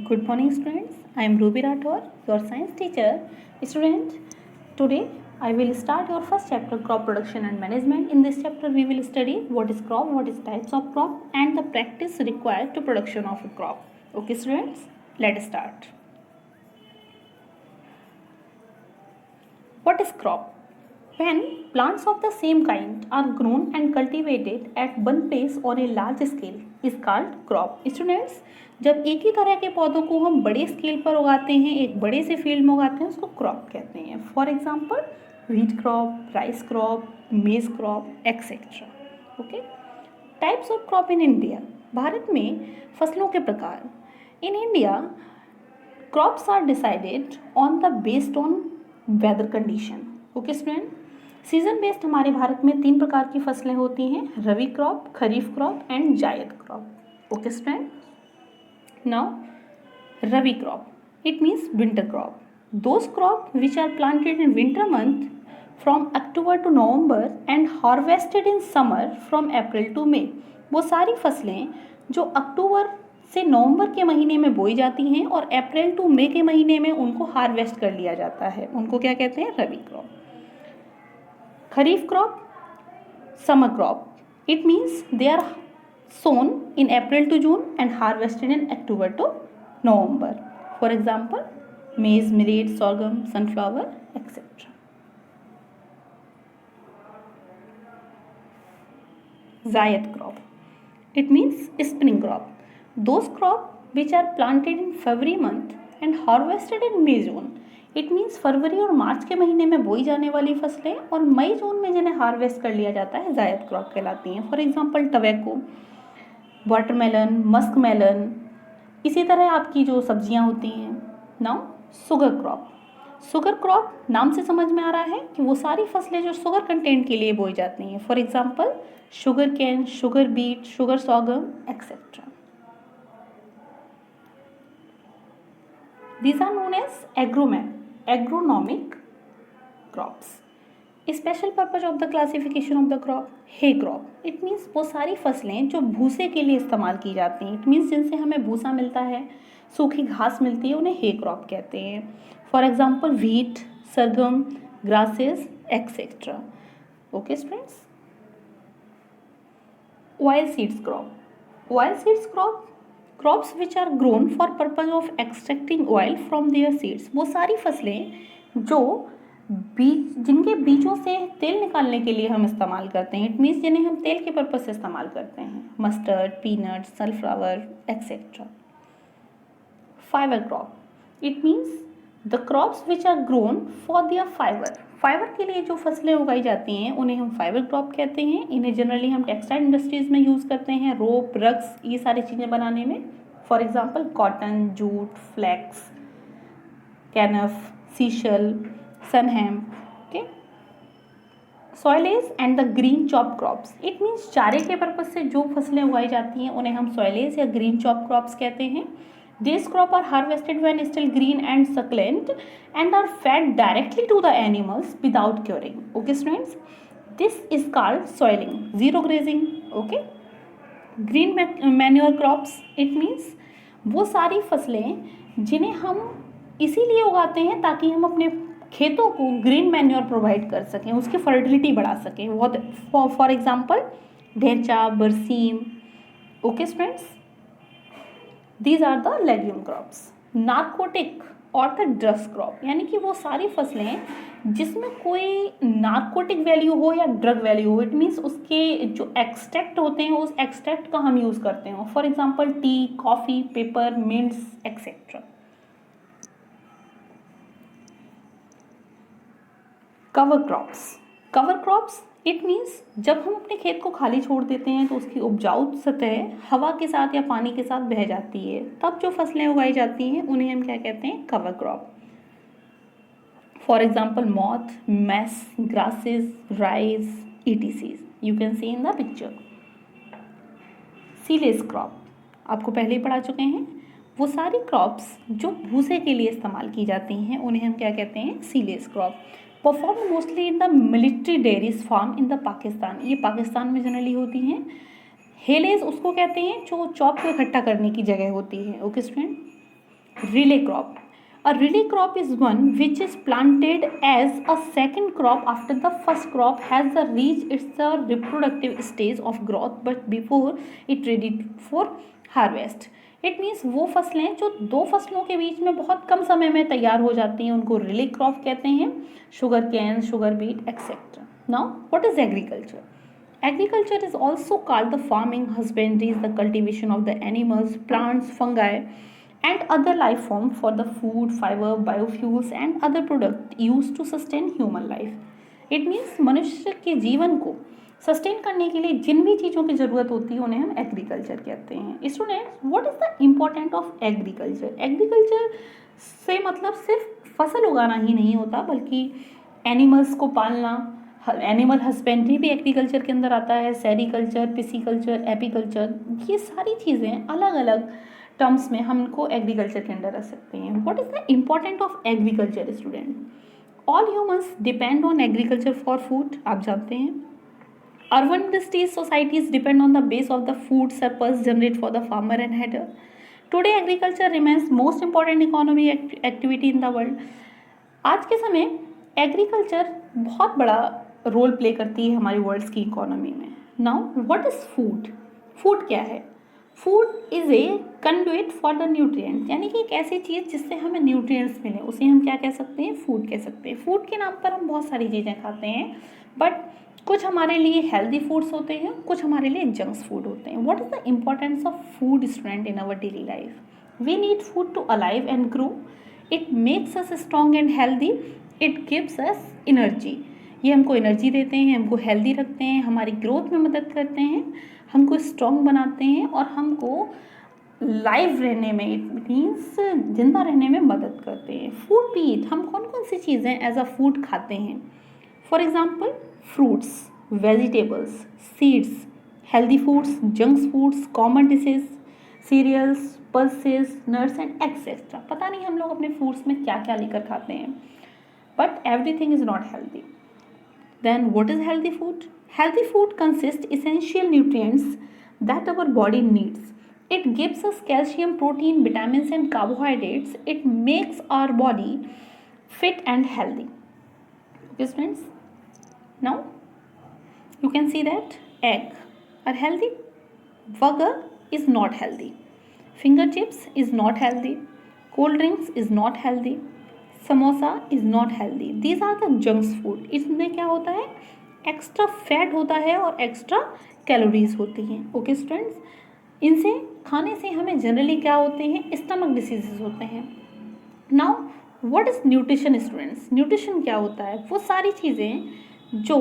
Good morning, students. I am Ruby Rathore, your science teacher. Student, today I will start your first chapter, crop production and management. In this chapter, we will study what is crop, what is types of crop, and the practice required to production of a crop. Okay, students, let's start. What is crop? When plants of the same kind are grown and cultivated at one place on a large scale is called crop. Students, जब एक ही तरह के पौधों को हम बड़े scale पर उगाते हैं, एक बड़े से फील्ड में उगाते हैं, उसको क्रॉप कहते हैं. For example wheat crop, rice crop, maize crop etcetera. Okay. Types of crop in India. Bharat में फसलों के प्रकार. In India crops are decided on the based on weather condition. Okay student. Season based हमारे भारत में 3 प्रकार की फसलें होती हैं, rabi crop, kharif crop and zaid crop. Okay student. Now rabi crop, it means winter crop. Those crop which are planted in winter month from October to November and harvested in summer from April to May. वो सारी फसलें जो अक्टूबर से नवंबर के महीने में बोई जाती हैं और अप्रैल टू मई के महीने में उनको हार्वेस्ट कर लिया जाता है, उनको क्या कहते हैं? Rabi crop. Kharif crop, summer crop, it means they are sown in April to June and harvested in October to November. For example, maize, millet, sorghum, sunflower, etc. Zayed crop, it means spring crop. Those crop which are planted in February month and harvested in May June. It means फरवरी और मार्च के महीने में बोई जाने वाली फसलें और मई जून में जिन्हें हार्वेस्ट कर लिया जाता है, जायद क्रॉप कहलाती हैं. For example tobacco, watermelon, musk melon, इसी तरह आपकी जो सब्जियां होती हैं. Now sugar crop. Sugar crop नाम से समझ में आ रहा है कि वो सारी फसलें जो शुगर कंटेंट के लिए बोई जाती हैं. For example sugar cane, sugar beet, sugar sorghum etcetera. These are known as agronomic crops. Special purpose of the classification of the crop. Hay crop, it means वो सारी फसलें जो भूसे के लिए इस्तेमाल की जाती हैं. इट मीन्स जिनसे हमें भूसा मिलता है, सूखी घास मिलती है, उन्हें हे क्रॉप कहते हैं. For example wheat, sorghum, grasses etcetera. Okay students. Oil seeds crop. Oil seeds crop, crops which are grown for purpose of extracting oil from their seeds. वो सारी फसलें जो बीज, जिनके बीजों से तेल निकालने के लिए हम इस्तेमाल करते हैं. इट मीन्स जिन्हें हम तेल के पर्पज से इस्तेमाल करते हैं. Mustard, peanut, sunflower etcetera. Fibre crop, it means the crops which are grown for their fibre. Fibre के लिए जो फसलें उगाई जाती हैं उन्हें हम फाइबर क्रॉप कहते हैं. इन्हें जनरली हम टेक्सटाइल इंडस्ट्रीज में यूज़ करते हैं, रोप, रग्स, ये सारी चीज़ें बनाने में. For example cotton, jute, flax, kenaf, sisal, sunn hemp. Okay. Soilage and the green chop crops, it means चारे के पर्पज से जो फसलें उगाई जाती हैं उन्हें हम सॉइलेज या ग्रीन चॉप क्रॉप्स कहते हैं. These crop are harvested when still green and succulent and are fed directly to the animals without curing. Okay students, this is called soiling, zero grazing. Okay. Green manure crops, it means वो सारी फसलें जिन्हें हम इसीलिए उगाते हैं ताकि हम अपने खेतों को ग्रीन मैन्योर प्रोवाइड कर सकें, उसकी फर्टिलिटी बढ़ा सकें. फॉर एग्जाम्पल ढेंचा, बरसीम. Okay students. These are the legume crops. Narcotic और द ड्रग्स क्रॉप, यानी कि वो सारी फसलें जिसमें कोई नार्कोटिक वैल्यू हो या ड्रग वैल्यू हो. इट मीन्स उसके जो एक्सट्रैक्ट होते हैं उस एक्सट्रैक्ट का हम यूज़ करते हो. For example T, coffee, paper, mints etcetera. Cover crops. Cover crops, it means जब हम अपने खेत को खाली छोड़ देते हैं तो उसकी उपजाऊ सतह हवा के साथ या पानी के साथ बह जाती है, तब जो फसलें उगाई जाती हैं उन्हें हम क्या कहते हैं? Cover crop. For example moth, mash, grasses, rice, ETC. You can see in the picture. Silage crop, आपको पहले ही पढ़ा चुके हैं. वो सारी क्रॉप्स जो भूसे के लिए इस्तेमाल की जाती हैं उन्हें हम क्या कहते हैं? Silage crop. Perform mostly in the military dairies farm in the Pakistan. ये पाकिस्तान में जनरली होती हैं. हेलेज उसको कहते हैं जो चॉप को इकट्ठा करने की जगह होती है. Okay student. relay crop. A relay crop is one which is planted as a second crop after the first crop has reached its reproductive stage of growth but before it ready for harvest. It means वो फसलें जो दो फसलों के बीच में बहुत कम समय में तैयार हो जाती हैं उनको रिले क्रॉप कहते हैं, sugar cane, sugar beat etcetera. Now what is agriculture? Agriculture is also called the farming, husbandry is the cultivation of the animals, plants, fungi, and other life forms for the food, fiber, biofuels, and other products used to sustain human life. It means मनुष्य के जीवन को sustain करने के लिए जिन भी चीज़ों की ज़रूरत होती है उन्हें हम एग्रीकल्चर कहते हैं. Students, what is the important of agriculture? Agriculture से मतलब सिर्फ फसल उगाना ही नहीं होता बल्कि एनिमल्स को पालना, एनिमल हस्बेंड्री भी एग्रीकल्चर के अंदर आता है, सेरिकल्चर, पिसिकल्चर, एपीकल्चर, ये सारी चीज़ें अलग अलग टर्म्स में हमको एग्रीकल्चर के अंदर रख सकते हैं. What is the important of agriculture student? All humans depend on agriculture for food, आप जानते हैं. Urban industries societies depend on the base of the food surplus generate for the farmer and herder. Today agriculture remains most important economy activity in the world. आज के समय agriculture बहुत बड़ा role play करती है हमारी वर्ल्ड्स की economy में. Now what is food? Food क्या है? Food is a conduit for the nutrients, यानी कि एक ऐसी चीज़ जिससे हमें न्यूट्रिएंट्स मिले उसे हम क्या कह सकते हैं? फूड कह सकते हैं. फूड के नाम पर हम बहुत सारी चीज़ें खाते हैं बट कुछ हमारे लिए हेल्दी फूड्स होते हैं, कुछ हमारे लिए जंक्स फूड होते हैं. What is the importance of food student in our daily life? We need food to alive and grow. It makes us strong and healthy. It gives us energy. ये हमको energy देते हैं, हमको healthy रखते हैं, हमारी ग्रोथ में मदद करते हैं, हमको स्ट्रॉन्ग बनाते हैं और हमको लाइव रहने में, इट मीन्स जिंदा रहने में मदद करते हैं. फूड वी ईट, हम कौन कौन सी चीज़ें एज अ फूड खाते हैं? For example fruits, vegetables, seeds, healthy foods, junks foods, common dishes, cereals, pulses, nuts and etcetera. पता नहीं हम लोग अपने फूड्स में क्या क्या लेकर खाते हैं but everything is not healthy. Then what is healthy food? Healthy food consists essential nutrients that our body needs. It gives us calcium, protein, vitamins and carbohydrates. It makes our body fit and healthy. Okay friends, now you can see that egg are healthy, burger is not healthy, finger chips is not healthy, cold drinks is not healthy, samosa is not healthy. These are the junks food. इसमें क्या होता है? Extra fat होता है और extra calories होती हैं. Okay students, इनसे खाने से हमें जनरली क्या होते हैं? स्टमक डिसीजेज होते हैं. Now what is nutrition students? Nutrition क्या होता है? वो सारी चीज़ें जो